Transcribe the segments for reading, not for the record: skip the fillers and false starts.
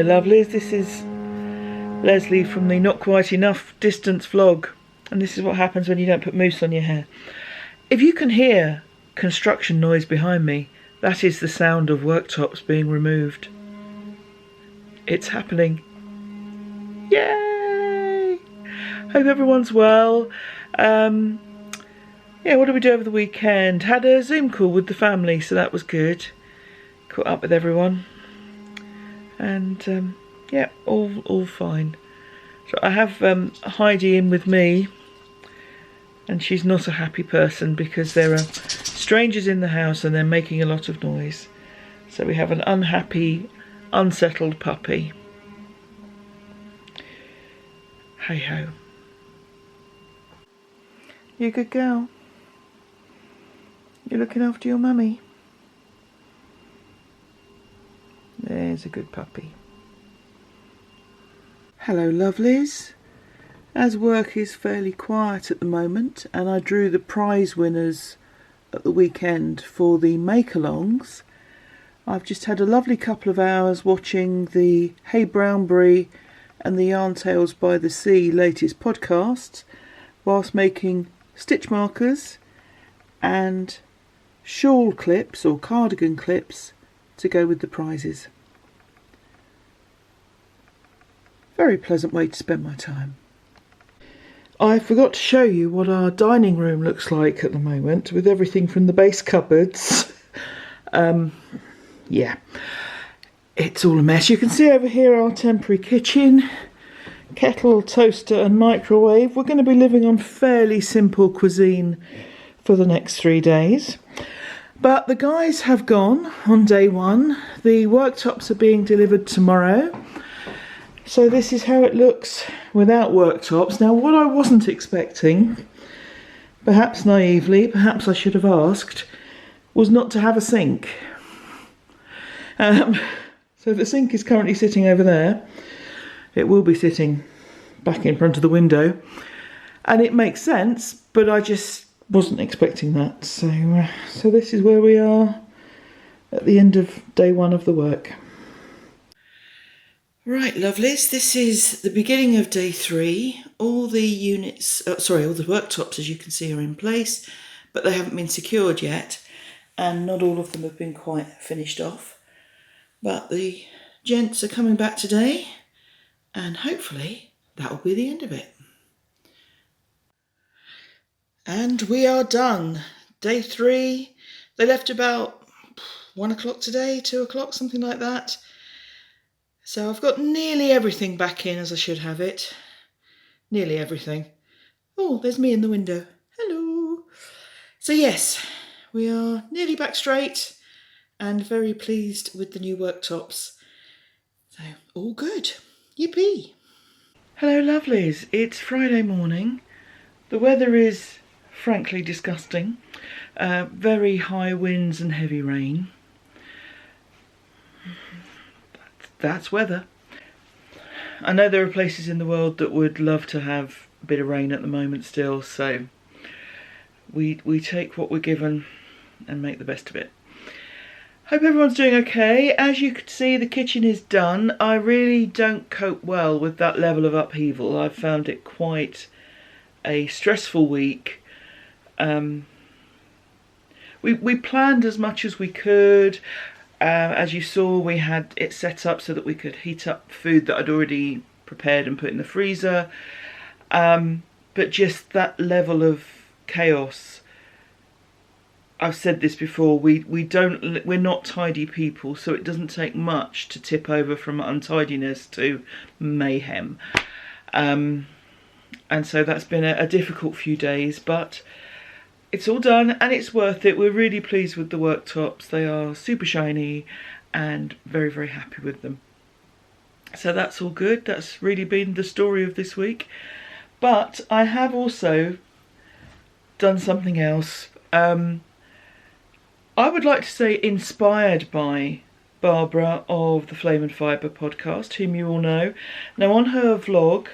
lovelies, this is Lesley from the Not Quite Enough Distance vlog, and this is what happens when you don't put mousse on your hair. If you can hear construction noise behind me, that is the sound of worktops being removed. It's happening. Yay! Hope everyone's well. Yeah, what did we do over the weekend? Had a Zoom call with the family, so that was good. Caught up with everyone. And yeah, all fine. So I have Heidi in with me, and she's not a happy person because there are strangers in the house and they're making a lot of noise. So we have an unhappy, unsettled puppy. Hey ho. You a good girl? You're looking after your mummy? There's a good puppy. Hello lovelies. As work is fairly quiet at the moment, and I drew the prize winners at the weekend for the make-alongs, I've just had a lovely couple of hours watching the Hey Brownberry and the Yarn Tales by the Sea latest podcasts, whilst making stitch markers and shawl clips or cardigan clips to go with the prizes. Very pleasant way to spend my time. I forgot to show you what our dining room looks like at the moment, with everything from the base cupboards. Yeah, it's all a mess. You can see over here our temporary kitchen, kettle, toaster and microwave. We're going to be living on fairly simple cuisine for the next 3 days. But the guys have gone on day one. The worktops are being delivered tomorrow. So this is how it looks without worktops. Now, what I wasn't expecting, perhaps naively, perhaps I should have asked, was not to have a sink. So the sink is currently sitting over there. It will be sitting back in front of the window. And it makes sense, but I just wasn't expecting that. So this is where we are at the end of day one of the work. Right, lovelies, this is the beginning of day 3. All the units, all the worktops, as you can see, are in place, but they haven't been secured yet, and not all of them have been quite finished off. But the gents are coming back today, and hopefully that will be the end of it. And we are done. Day 3, they left about 1 o'clock today, 2 o'clock, something like that. So I've got nearly everything back in as I should have it. Nearly everything. Oh, there's me in the window. Hello. So yes, we are nearly back straight and very pleased with the new worktops. So all good. Yippee. Hello lovelies. It's Friday morning. The weather is frankly disgusting. Very high winds and heavy rain. That's weather. I know there are places in the world that would love to have a bit of rain at the moment still, so we take what we're given and make the best of it. Hope everyone's doing okay. As you can see, the kitchen is done. I really don't cope well with that level of upheaval. I've found it quite a stressful week. We planned as much as we could. As you saw, we had it set up so that we could heat up food that I'd already prepared and put in the freezer. But just that level of chaos. I've said this before, we're not tidy people, so it doesn't take much to tip over from untidiness to mayhem. And so that's been a difficult few days, but it's all done and it's worth it. We're really pleased with the worktops. They are super shiny and very, very happy with them. So that's all good. That's really been the story of this week. But I have also done something else. I would like to say inspired by Barbara of the Flame and Fibre podcast, whom you all know. Now on her vlog,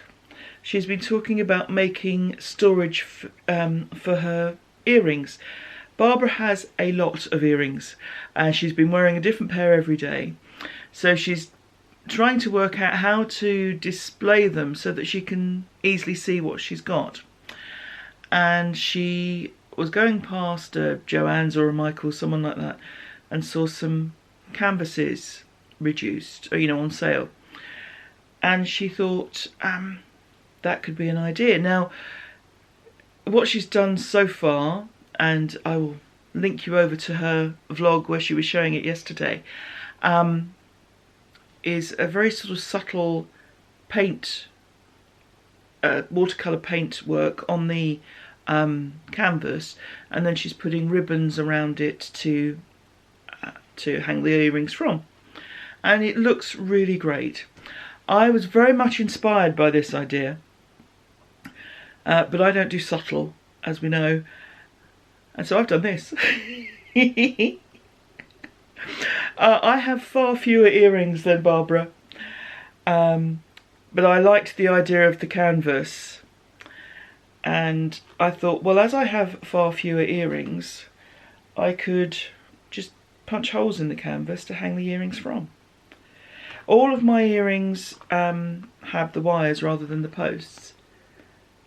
she's been talking about making storage for her earrings. Barbara has a lot of earrings and she's been wearing a different pair every day. So she's trying to work out how to display them so that she can easily see what she's got. And she was going past a Joann's or a Michael's, someone like that, and saw some canvases reduced, or, you know, on sale. And she thought that could be an idea. Now, what she's done so far, and I will link you over to her vlog where she was showing it yesterday, is a very sort of subtle paint, watercolour paint work on the canvas, and then she's putting ribbons around it to hang the earrings from, and it looks really great. I was very much inspired by this idea, but I don't do subtle, as we know, and so I've done this. I have far fewer earrings than Barbara, but I liked the idea of the canvas, and I thought, well, as I have far fewer earrings, I could just punch holes in the canvas to hang the earrings from. All of my earrings have the wires rather than the posts,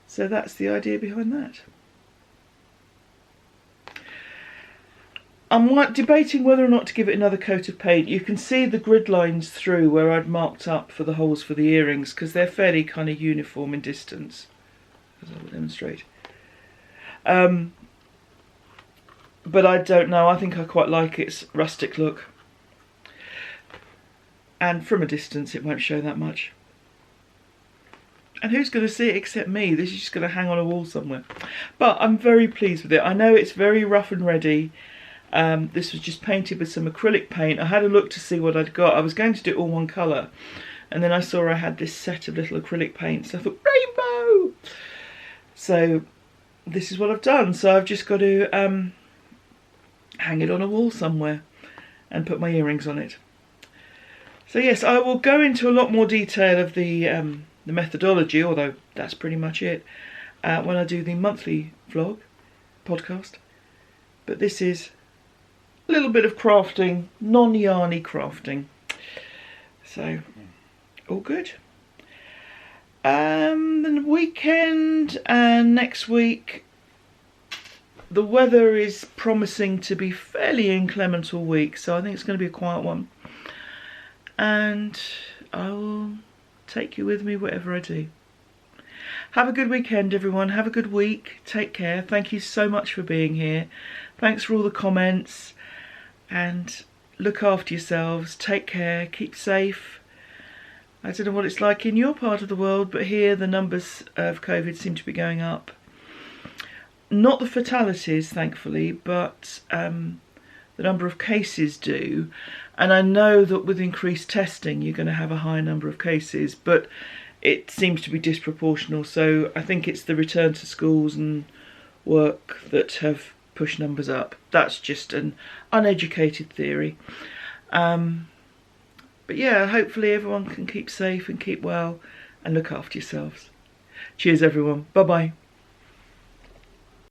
so that's the idea behind that. I'm debating whether or not to give it another coat of paint. You can see the grid lines through where I'd marked up for the holes for the earrings, because they're fairly kind of uniform in distance, as I will demonstrate. But I don't know, I think I quite like its rustic look. And from a distance it won't show that much. And who's going to see it except me? This is just going to hang on a wall somewhere. But I'm very pleased with it. I know it's very rough and ready. This was just painted with some acrylic paint. I had a look to see what I'd got. I was going to do it all one colour, and then I saw I had this set of little acrylic paints. I thought, rainbow! So this is what I've done. So I've just got to hang it on a wall somewhere and put my earrings on it. So yes, I will go into a lot more detail of the methodology, although that's pretty much it, when I do the monthly vlog podcast. But this is a little bit of crafting, non-yarny crafting. So, all good. The weekend and next week, the weather is promising to be fairly inclement all week, so I think it's going to be a quiet one. And I will take you with me whatever I do. Have a good weekend, everyone. Have a good week. Take care. Thank you so much for being here. Thanks for all the comments. And look after yourselves. Take care. Keep safe. I don't know what it's like in your part of the world, but here the numbers of COVID seem to be going up. Not the fatalities, thankfully, but the number of cases do. And I know that with increased testing, you're going to have a high number of cases, but it seems to be disproportional. So I think it's the return to schools and work that have pushed numbers up. That's just an uneducated theory. But yeah, hopefully everyone can keep safe and keep well and look after yourselves. Cheers, everyone. Bye-bye.